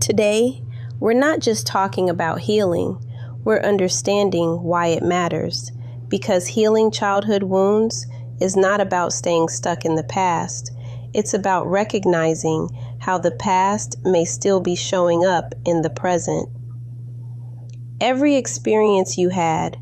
Today, we're not just talking about healing, we're understanding why it matters. Because healing childhood wounds is not about staying stuck in the past, it's about recognizing how the past may still be showing up in the present. Every experience you had,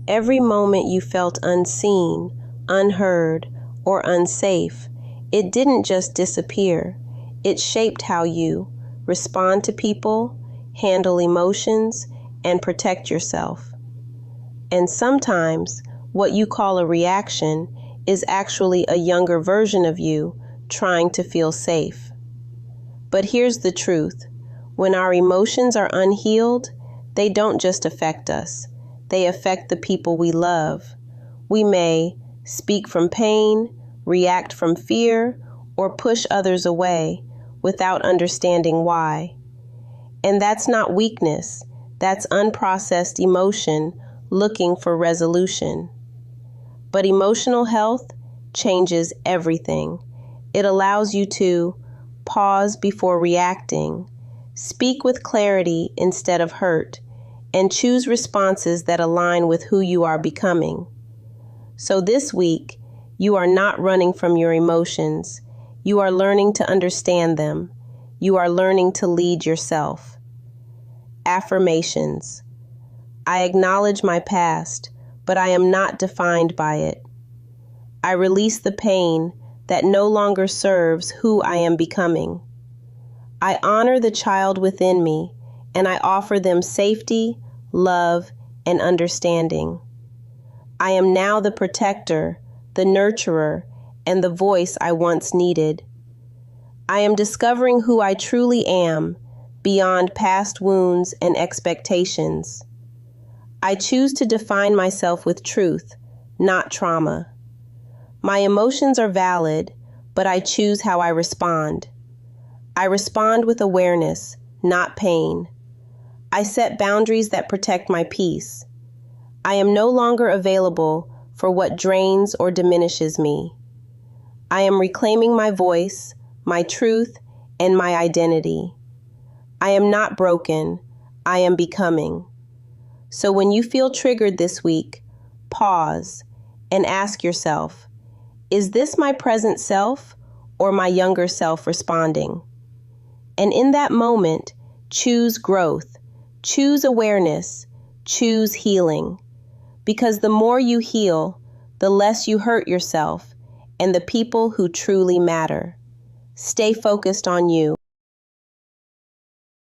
every moment you felt unseen, unheard, or unsafe, it didn't just disappear. It shaped how you respond to people, handle emotions, and protect yourself. And sometimes, what you call a reaction is actually a younger version of you trying to feel safe. But here's the truth. When our emotions are unhealed, they don't just affect us. They affect the people we love. We may speak from pain, react from fear, or push others away without understanding why. And that's not weakness. That's unprocessed emotion looking for resolution. But emotional health changes everything. It allows you to pause before reacting, speak with clarity instead of hurt, and choose responses that align with who you are becoming. So this week, you are not running from your emotions. You are learning to understand them. You are learning to lead yourself. Affirmations. I acknowledge my past, but I am not defined by it. I release the pain that no longer serves who I am becoming. I honor the child within me, and I offer them safety, love, and understanding. I am now the protector, the nurturer, and the voice I once needed. I am discovering who I truly am, beyond past wounds and expectations. I choose to define myself with truth, not trauma. My emotions are valid, but I choose how I respond. I respond with awareness, not pain. I set boundaries that protect my peace. I am no longer available for what drains or diminishes me. I am reclaiming my voice, my truth, and my identity. I am not broken. I am becoming. So when you feel triggered this week, pause and ask yourself, is this my present self or my younger self responding? And in that moment, choose growth, choose awareness, choose healing. Because the more you heal, the less you hurt yourself and the people who truly matter. Stay focused on you.